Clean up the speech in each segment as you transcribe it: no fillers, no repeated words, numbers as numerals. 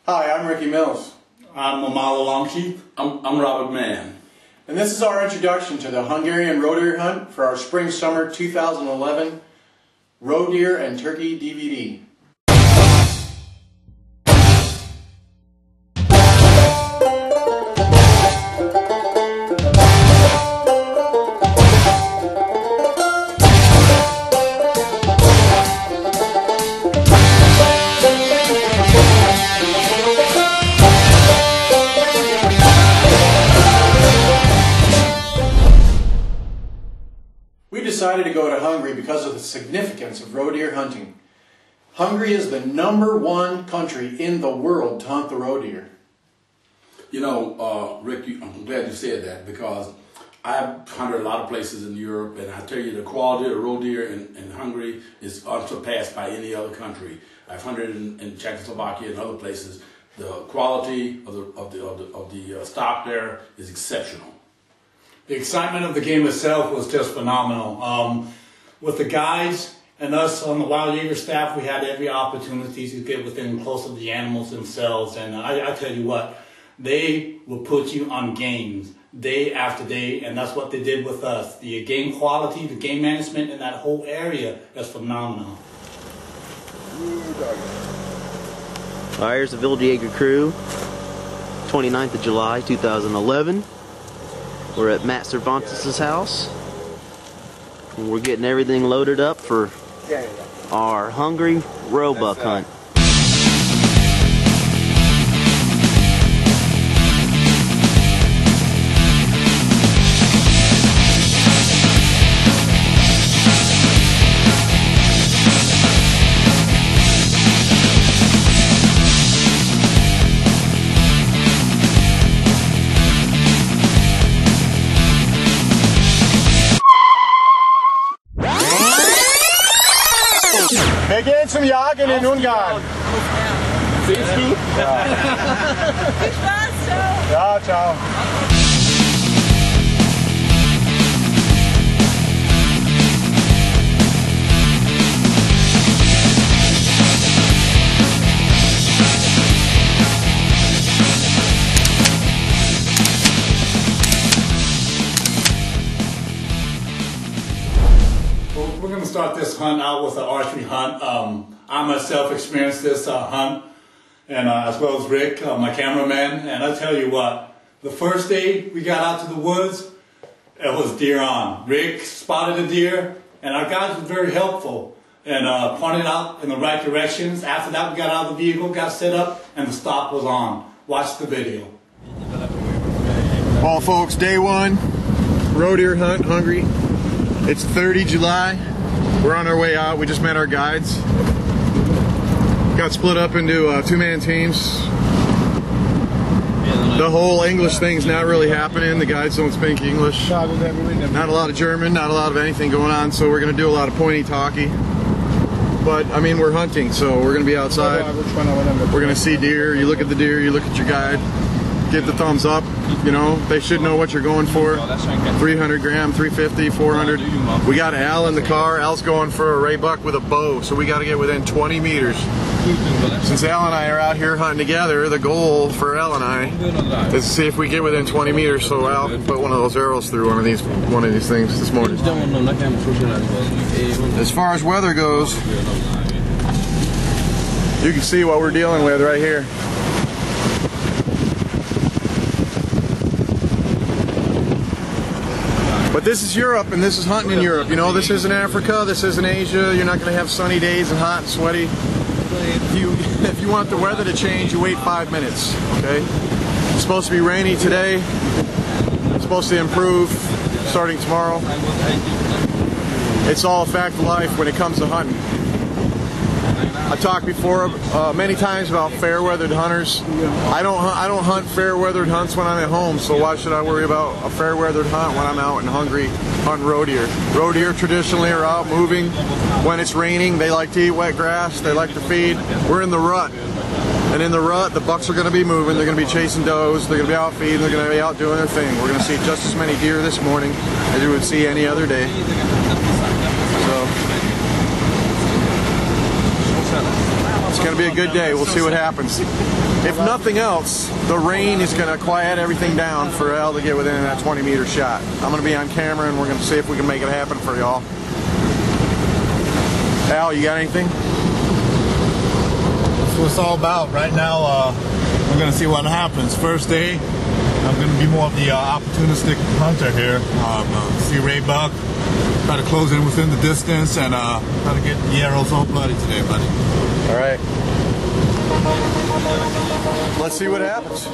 Hi, I'm Ricky Mills. I'm Mamalo Longchief. I'm Robert Mann. And this is our introduction to the Hungarian roe deer hunt for our Spring-Summer 2011 Roe Deer and Turkey DVD. We decided to go to Hungary because of the significance of roe deer hunting. Hungary is the #1 country in the world to hunt the roe deer. You know, Rick, I'm glad you said that because I've hunted a lot of places in Europe, and I tell you the quality of the roe deer in Hungary is unsurpassed by any other country. I've hunted in Czechoslovakia and other places. The quality of the stock there is exceptional. The excitement of the game itself was just phenomenal. With the guides and us on the Wild Jaeger staff, we had every opportunity to get within close of the animals themselves. And I tell you what, they will put you on games day after day, and that's what they did with us. The game quality, the game management in that whole area is phenomenal. All right, here's the V167 Jaeger crew, 29th of July, 2011. We're at Matt Cervantes' house, and we're getting everything loaded up for our Hungary roe buck hunt. Wir gehen zum Jagen in Ungarn. Siehst du? Ja. Viel Spaß, ciao. Ja, ciao. We're going to start this hunt out with an archery hunt. I myself experienced this hunt, and as well as Rick, my cameraman. And I tell you what, the first day we got out to the woods, it was deer on. Rick spotted a deer, and our guys were very helpful and pointed out in the right directions. After that, we got out of the vehicle, got set up, and the stop was on. Watch the video. Well, folks, day one, roe deer hunt, Hungary. It's 30 July. We're on our way out. We just met our guides. Got split up into two-man teams. The whole English thing's not really happening. The guides don't speak English. Not a lot of German, not a lot of anything going on, so we're going to do a lot of pointy talky. But, I mean, we're hunting, so we're going to be outside. We're going to see deer. You look at the deer, you look at your guide. Give the thumbs up, you know, they should know what you're going for. 300 gram, 350, 400. We got Al in the car. Al's going for a ray buck with a bow, so we got to get within 20 meters. Since Al and I are out here hunting together, the goal for Al and I is to see if we get within 20 meters so Al can put one of those arrows through one of these things this morning. As far as weather goes, you can see what we're dealing with right here. But this is Europe, and this is hunting in Europe. You know, this isn't Africa, this isn't Asia. You're not going to have sunny days and hot and sweaty. If you want the weather to change, you wait 5 minutes, okay? It's supposed to be rainy today. It's supposed to improve starting tomorrow. It's all a fact of life when it comes to hunting. I talked before many times about fair-weathered hunters. I don't hunt fair-weathered hunts when I'm at home, so why should I worry about a fair-weathered hunt when I'm out in Hungary hunting roe deer? Roe deer traditionally are out moving. When it's raining, they like to eat wet grass, they like to feed. We're in the rut. And in the rut, the bucks are going to be moving, they're going to be chasing does, they're going to be out feeding, they're going to be out doing their thing. We're going to see just as many deer this morning as you would see any other day. So It's going to be a good day. We'll see what happens. If nothing else, the rain is going to quiet everything down for Al to get within that 20-meter shot. I'm going to be on camera, and we're going to see if we can make it happen for y'all. Al, you got anything? That's what it's all about. Right now, we're going to see what happens. First day, I'm going to be more of the opportunistic hunter here. See Ray buck, try to close in within the distance, and try to get the arrows all bloody today, buddy. All right. Let's see what happens.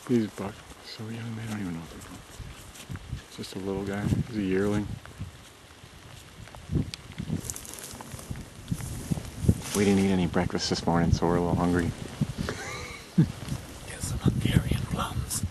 These bucks so young, they don't even know what they're doing. It's just a little guy. He's a yearling. We didn't eat any breakfast this morning, so we're a little hungry. Get some Hungarian plums.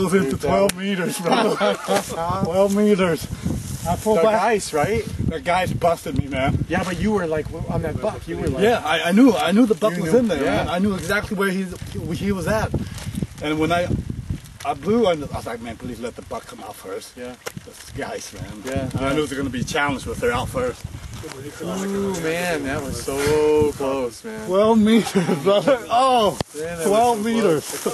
goes into 12 meters, bro. 12 meters. I pulled back. Ice, right? The guys busted me, man. Yeah, but you were like on that buck. You were like. Yeah, I knew the buck was in there, yeah. man. I knew exactly where he was at. And when I blew, I was like, man, please let the buck come out first. Yeah. This guy's, man. Yeah. And I knew it was going to be a challenge with her out first. Ooh, man, that was so close, man. 12 meters, brother. Oh, 12 meters.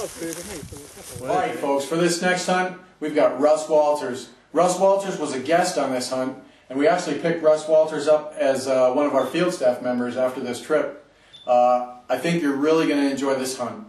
All right, folks, for this next hunt, we've got Russ Walters. Russ Walters was a guest on this hunt, and we actually picked Russ Walters up as one of our field staff members after this trip. I think you're really going to enjoy this hunt.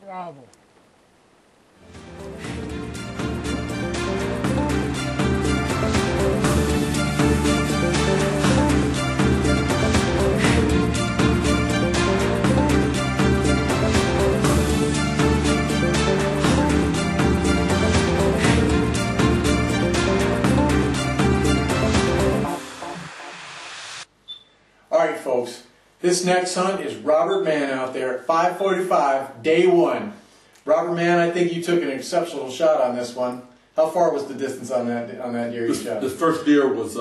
Bravo. Alright folks, this next hunt is Robert Mann out there at 5:45, day one. Robert Mann, I think you took an exceptional shot on this one. How far was the distance on that deer you shot? The first deer was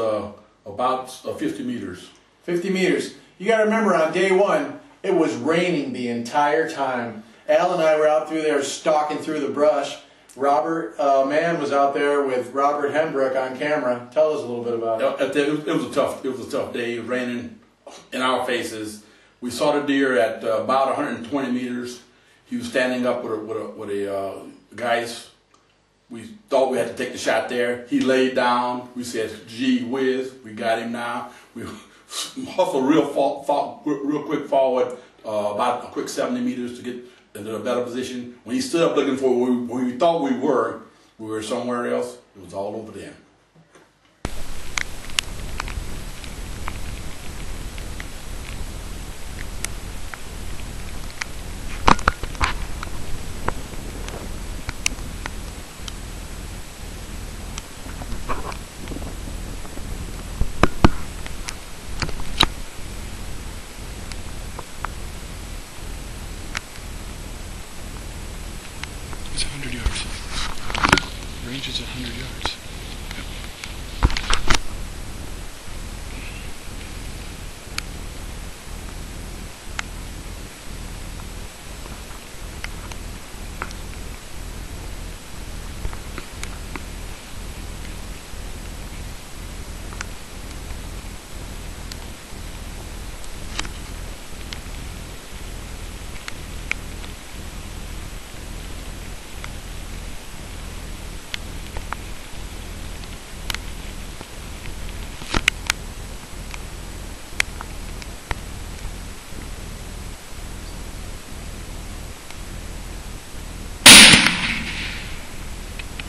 about 50 meters. 50 meters. You got to remember, on day one, it was raining the entire time. Al and I were out through there stalking through the brush. Robert Mann was out there with Robert Hembrook on camera. Tell us a little bit about it. It was a tough day. It was raining in our faces. We saw the deer at about 120 meters. He was standing up with a guys. We thought we had to take the shot there. He laid down. We said, "Gee whiz, we got him now." We hustled real quick forward, about a quick 70 meters to get into a better position. When he stood up looking for where we thought we were somewhere else. It was all over there. It's 100 yards. Range is 100 yards. Yep.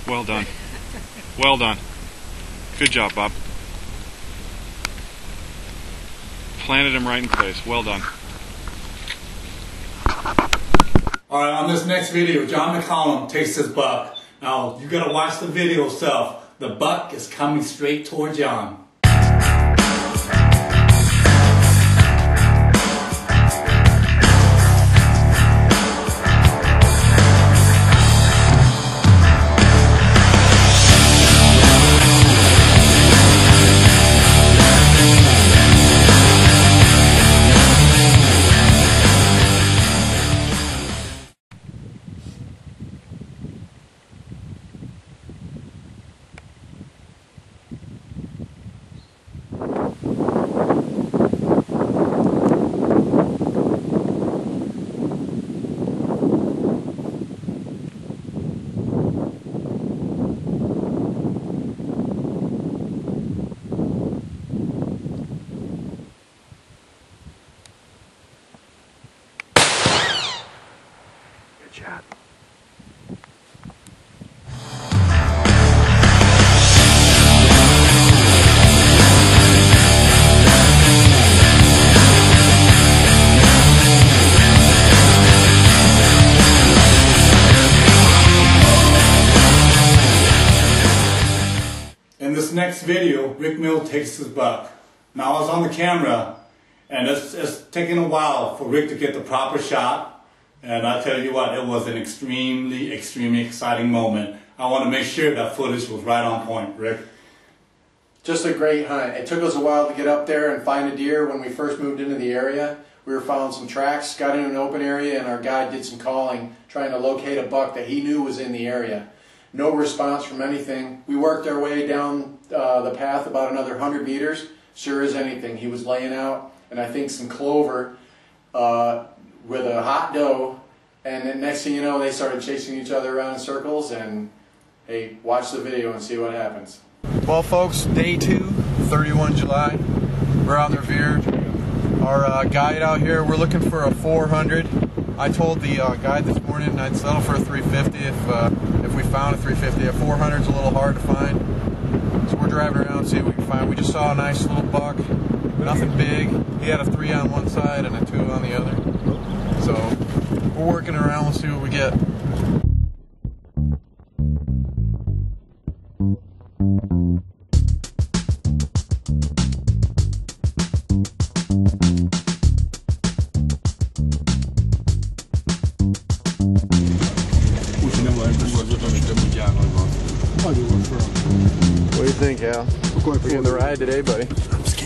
Well done. Well done. Good job, Bob. Planted him right in place. Well done. Alright, on this next video, John McCollum takes his buck. Now, you gotta watch the video itself. The buck is coming straight toward John. Good shot. In this next video, Rick Mill takes his buck. Now I was on the camera, and it's taken a while for Rick to get the proper shot. And I tell you what, it was an extremely exciting moment. I want to make sure that footage was right on point, Rick. Just a great hunt. It took us a while to get up there and find a deer. When we first moved into the area, we were following some tracks, got in an open area, and our guide did some calling, trying to locate a buck that he knew was in the area. No response from anything. We worked our way down the path about another 100 meters. Sure as anything, he was laying out, and I think some clover with a hot doe. And then next thing you know, they started chasing each other around in circles. And hey, watch the video and see what happens. Well, folks, day 2, 31 July. We're out in the revered. Our guide out here, we're looking for a 400. I told the guide this morning I'd settle for a 350 if we found a 350. A 400 is a little hard to find, so we're driving around see what we can find. We just saw a nice little buck, nothing big. He had a 3 on one side and a 2 on the other. So we're working around. We'll see what we get. What do you think, Al? We're going the ride today, buddy. I'm scared.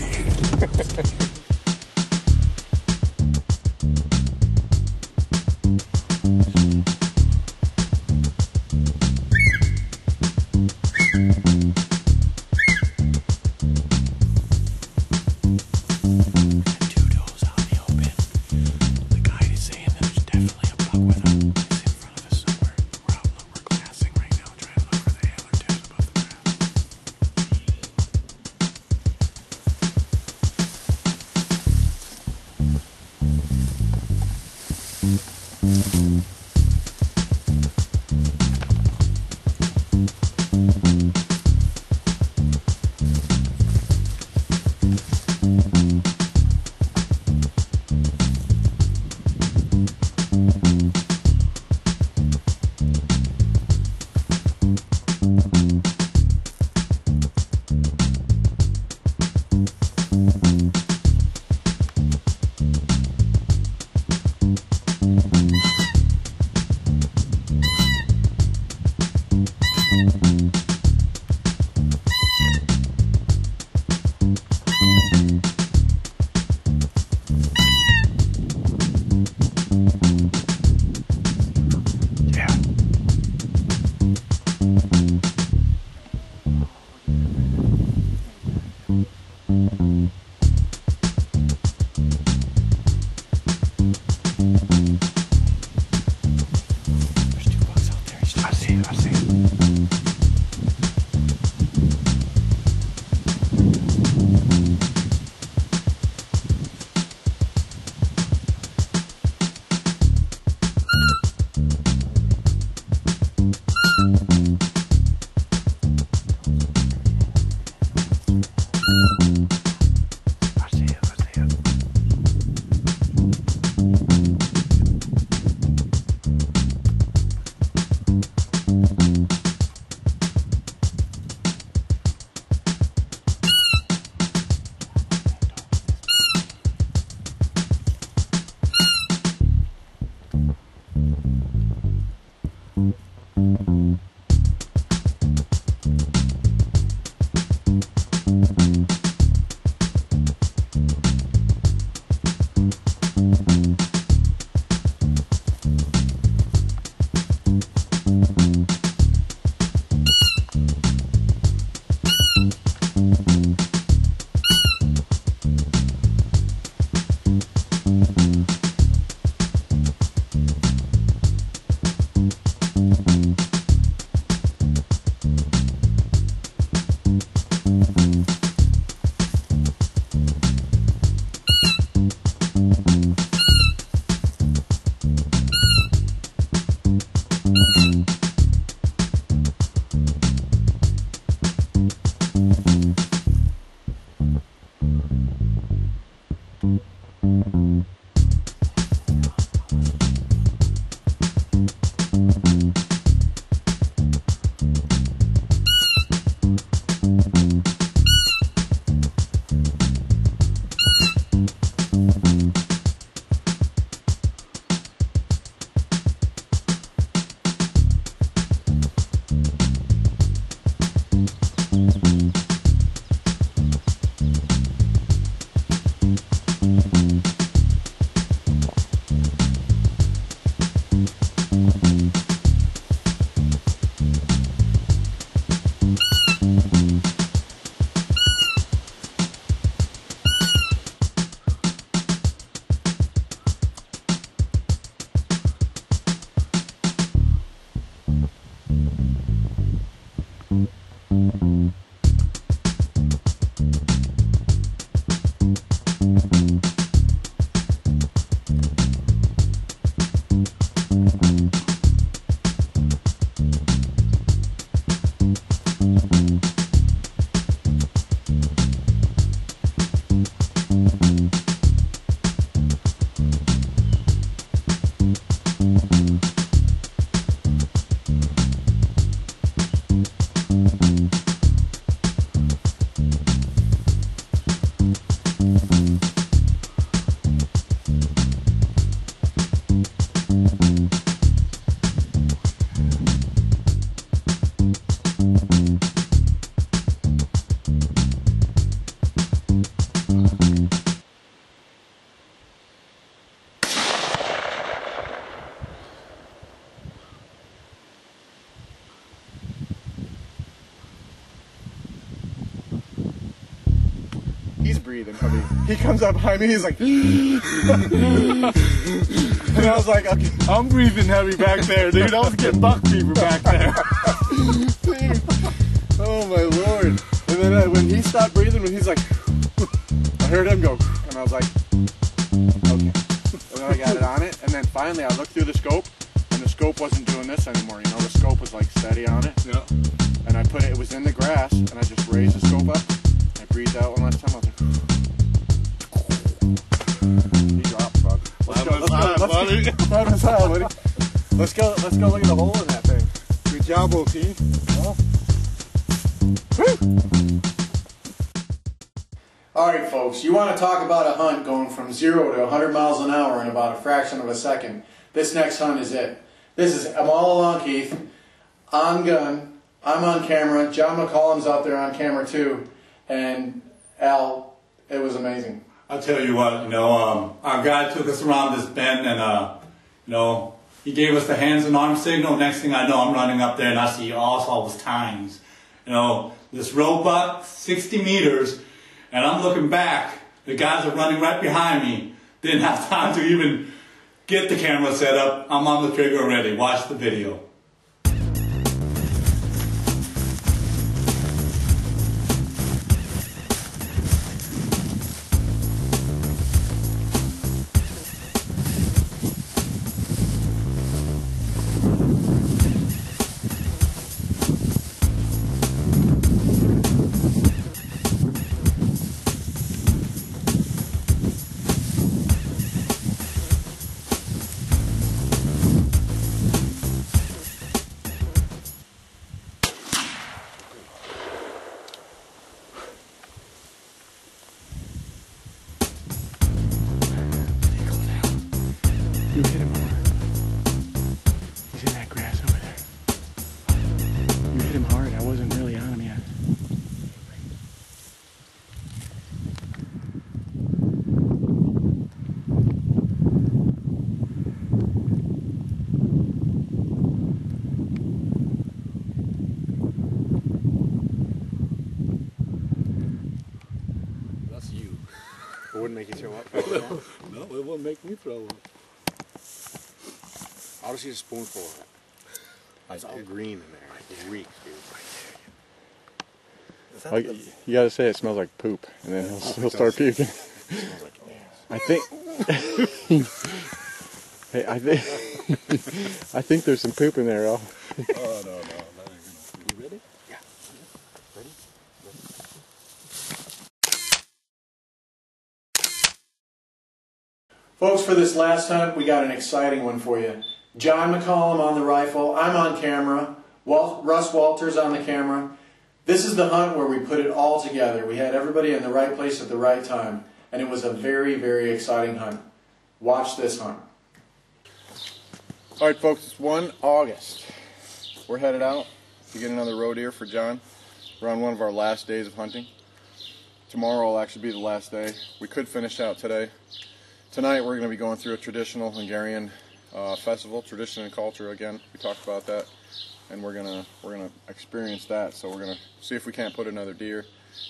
He's breathing. I mean, he comes up behind me, he's like, and I was like, okay. I'm breathing heavy back there, dude. I was getting buck fever back there. Oh my lord. And then when he stopped breathing, when he's like, I heard him go, and I was like, okay. And then I got it on it, and then finally I looked through the scope, and the scope wasn't doing this anymore, you know, the scope was like steady on it. Yeah. And I put it, it was in the grass, and I just raised the scope up, I breathed out one last time, I was like, he dropped, bud. Let's go look at the hole in that thing. Good job, old team. Alright folks, you want to talk about a hunt going from 0 to 100 miles an hour in about a fraction of a second. This next hunt is it. I'm all along Keith, on gun, I'm on camera, John McCollum's out there on camera too, and Al, it was amazing. I'll tell you what, you know, our guy took us around this bend and, you know, he gave us the hands and arm signal. Next thing I know, I'm running up there and I see all his tines. You know, this roebuck, 60 meters, and I'm looking back. The guys are running right behind me. Didn't have time to even get the camera set up. I'm on the trigger already. Watch the video. You hit him hard. He's in that grass over there. You hit him hard. I wasn't really on him yet. That's you. It wouldn't make you throw up. No, it won't make me throw up. I'll just use a spoonful of it. It's all green in there. It reeks, dude. Like, you gotta say it smells like poop, and then he'll start puking. It smells like ass. I think. Hey, I think there's some poop in there, Al. Oh, no. You ready? Yeah. Ready? Folks, for this last hunt, we got an exciting one for you. John McCollum on the rifle, I'm on camera, Russ Walters on the camera. This is the hunt where we put it all together. We had everybody in the right place at the right time, and it was a very, very exciting hunt. Watch this hunt. Alright folks, it's 1 August. We're headed out to get another roe deer for John. We're on one of our last days of hunting. Tomorrow will actually be the last day. We could finish out today. Tonight we're going to be going through a traditional Hungarian festival, tradition and culture again. We talked about that, and we're gonna experience that. So we're gonna see if we can't put another deer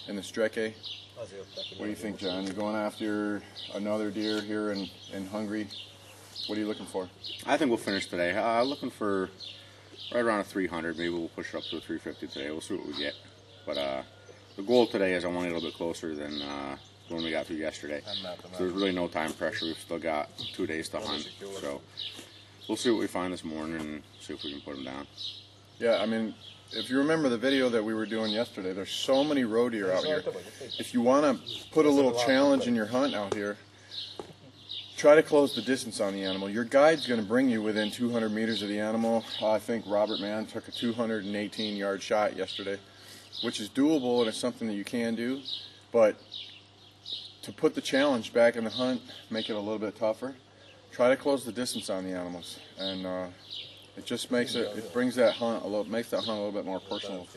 in the streke. What do you think, John? You're going after another deer here in Hungary. What are you looking for? I think we'll finish today. Looking for right around a 300. Maybe we'll push it up to a 350 today. We'll see what we get. But the goal today is I want to get a little bit closer than the one we got through yesterday. So there's really no time pressure. We've still got 2 days to hunt. So we'll see what we find this morning and see if we can put them down. Yeah, I mean, if you remember the video that we were doing yesterday, there's so many roe deer out here. If you want to put a little challenge in your hunt out here, try to close the distance on the animal. Your guide's going to bring you within 200 meters of the animal. I think Robert Mann took a 218-yard shot yesterday, which is doable and it's something that you can do. But to put the challenge back in the hunt, make it a little bit tougher, try to close the distance on the animals. And it just makes it brings that hunt makes that hunt a little bit more personal.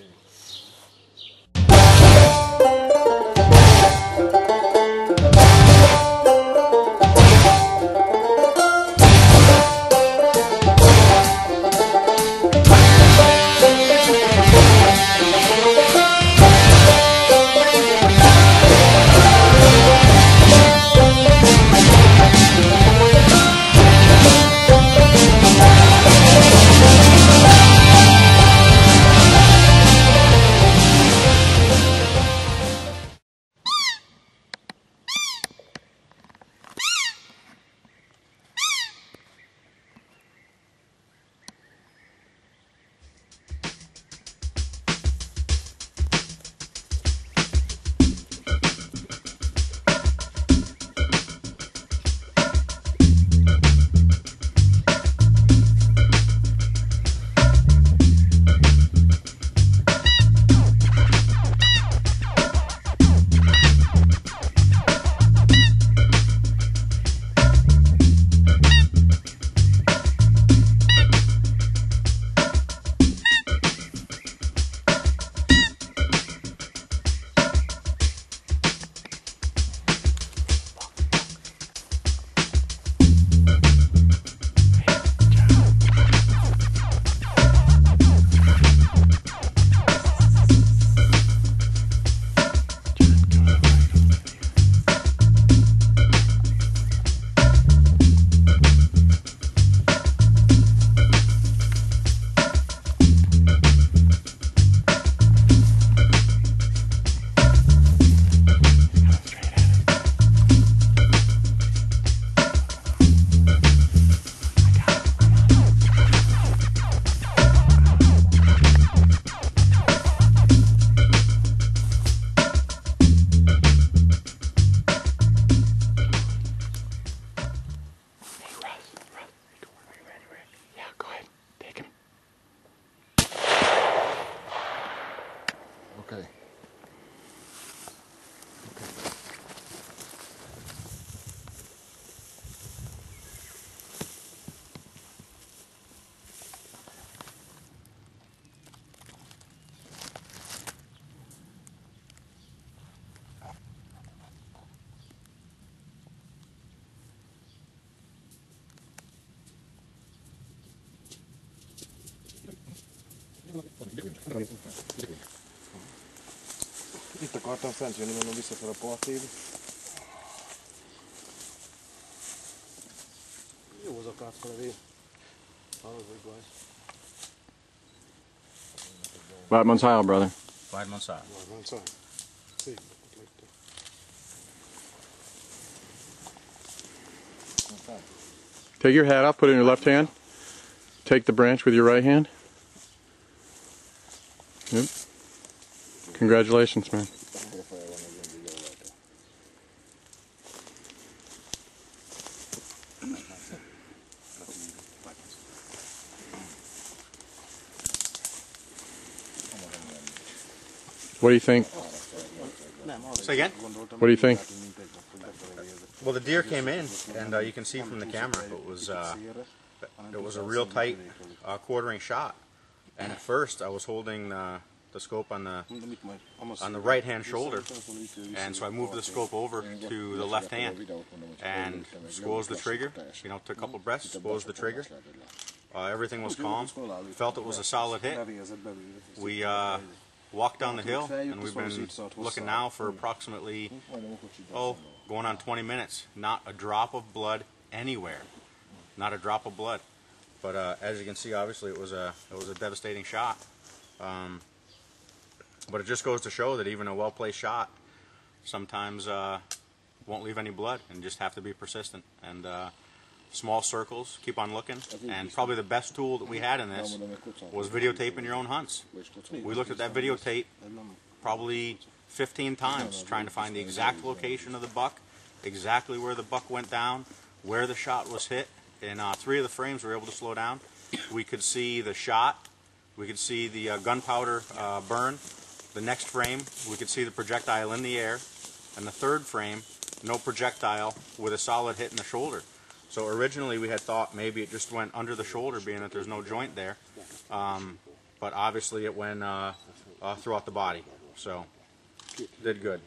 Okay. Itt akartam fent jönni, mondom visszafel a partig. Jó az a kátka levél. Hallod, hogy baj. 5 months out, brother. 5 months out. Van szám. Szép. Take your hat off, put it in your left hand. Take the branch with your right hand. Yep. Congratulations, man. What do you think? Say again? What do you think? Well, the deer came in, and you can see from the camera it was a real tight quartering shot. And at first, I was holding scope on the right hand shoulder, and so I moved the scope over to the left hand and squoze the trigger. You know, took a couple breaths, squoze the trigger. Everything was calm. Felt it was a solid hit. We walked down the hill, and we've been looking now for approximately going on 20 minutes. Not a drop of blood anywhere. Not a drop of blood. But as you can see, obviously it was a devastating shot. But it just goes to show that even a well-placed shot sometimes won't leave any blood, and just have to be persistent. And small circles, keep on looking. And probably the best tool that we had in this was videotaping your own hunts. We looked at that videotape probably 15 times trying to find the exact location of the buck, exactly where the buck went down, where the shot was hit. In 3 of the frames we were able to slow down. We could see the shot, we could see the gunpowder burn. The next frame, we could see the projectile in the air. And the third frame, no projectile with a solid hit in the shoulder. So originally we had thought maybe it just went under the shoulder, being that there's no joint there. But obviously it went throughout the body. So, did good.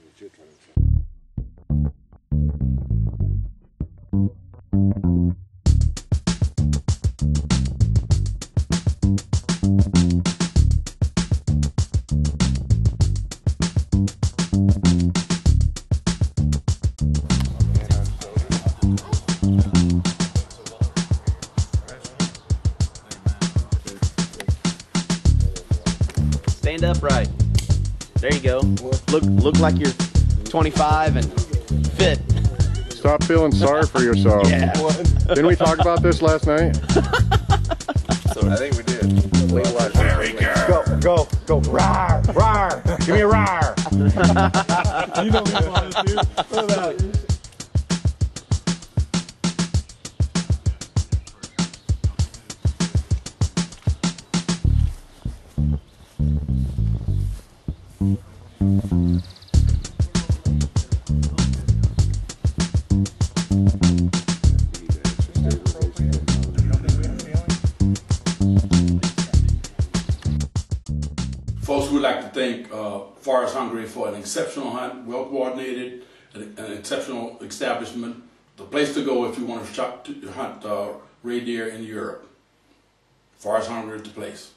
Stand upright. There you go. Look like you're 25 and fit. Stop feeling sorry for yourself. Yeah. Didn't we talk about this last night? I think we did. Very good. Go. Rawr, rawr. Give me a rawr. You know me, Bob, dude. Look at that. Folks, we'd like to thank Forest Hungary for an exceptional hunt, well coordinated, an exceptional establishment, the place to go if you want to hunt reindeer in Europe. Forest Hungary is the place.